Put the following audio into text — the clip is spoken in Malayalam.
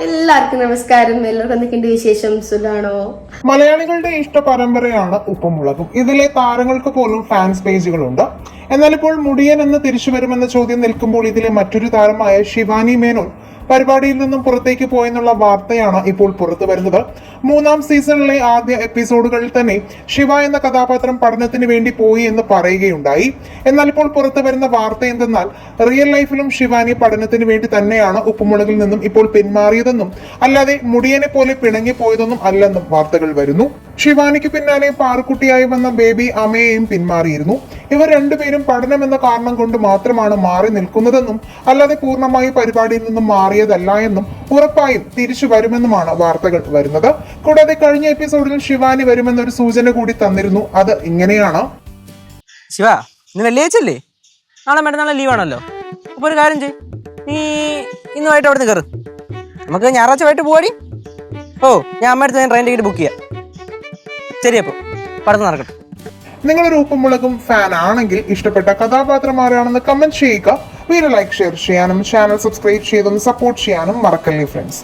എല്ലാവർക്കും നമസ്കാരം. എല്ലാവർക്കും എന്തൊക്കെയുണ്ട് വിശേഷം? സുഖാണോ? മലയാളികളുടെ ഇഷ്ട പരമ്പരയാണ് ഉപ്പുമുളകും. ഇതിലെ താരങ്ങൾക്ക് പോലും ഫാൻസ് പേജുകളുണ്ട്. എന്നാൽ ഇപ്പോൾ മുടിയൻ എന്ന് തിരിച്ചു വരുമെന്ന ചോദ്യം നിൽക്കുമ്പോൾ ഇതിലെ മറ്റൊരു താരമായ ശിവാനി മേനോൻ പരിപാടിയിൽ നിന്നും പുറത്തേക്ക് പോയെന്നുള്ള വാർത്തയാണ് ഇപ്പോൾ പുറത്തു വരുന്നത്. 3-ാം സീസണിലെ ആദ്യ എപ്പിസോഡുകളിൽ തന്നെ ശിവ എന്ന കഥാപാത്രം പഠനത്തിന് വേണ്ടി പോയി എന്ന് പറയുകയുണ്ടായി. എന്നാൽ ഇപ്പോൾ പുറത്തു വരുന്ന വാർത്ത എന്തെന്നാൽ റിയൽ ലൈഫിലും ശിവാനി പഠനത്തിന് വേണ്ടി തന്നെയാണ് ഉപ്പുമുളകിൽ നിന്നും ഇപ്പോൾ പിന്മാറിയതെന്നും അല്ലാതെ മുടിയനെ പോലെ പിണങ്ങിപ്പോയതെന്നും അല്ലെന്നും വാർത്തകൾ വരുന്നു. ശിവാനിക്ക് പിന്നാലെ പാറുക്കുട്ടിയായി വന്ന ബേബി അമയെയും പിന്മാറിയിരുന്നു. ഇവർ രണ്ടുപേരും പഠനം എന്ന കാരണം കൊണ്ട് മാത്രമാണ് മാറി നിൽക്കുന്നതെന്നും അല്ലാതെ പൂർണ്ണമായി പരിപാടിയിൽ നിന്നും മാറിയതല്ല എന്നും ഉറപ്പായും തിരിച്ചു വരുമെന്നുമാണ് വാർത്തകൾ വരുന്നത്. കൂടാതെ കഴിഞ്ഞ എപ്പിസോഡിൽ ശിവാനി വരുമെന്നൊരു സൂചന കൂടി തന്നിരുന്നു. അത് ഇങ്ങനെയാണ്: ശിവ, ഇന്ന് വെള്ളിയാഴ്ചല്ലേ? നാളെ മറ്റന്നാളെ ലീവാണല്ലോ. അപ്പോൾ ഒരു കാര്യം ചെയ്യ്, നീ ഇന്ന് വൈകിട്ട് അവിടെ നിന്ന് കയറ്. നമുക്ക് ഞായറാഴ്ച വൈകിട്ട് പോവാടി. ഞാൻ അമ്മയടുത്ത് ട്രെയിൻ ടിക്കറ്റ് ബുക്ക് ചെയ്യാം. ശരി, അപ്പോൾ പഠിത്തം നടക്കട്ടെ. നിങ്ങളൊരു ഉപ്പുമുളകും ഫാൻ ആണെങ്കിൽ ഇഷ്ടപ്പെട്ട കഥാപാത്രം ആരാണെന്ന് കമന്റ് ചെയ്യുക. വീഡിയോ ലൈക്ക്, ഷെയർ ചെയ്യാനും ചാനൽ സബ്സ്ക്രൈബ് ചെയ്തൊന്ന് സപ്പോർട്ട് ചെയ്യാനും മറക്കല്ലേ ഫ്രണ്ട്സ്.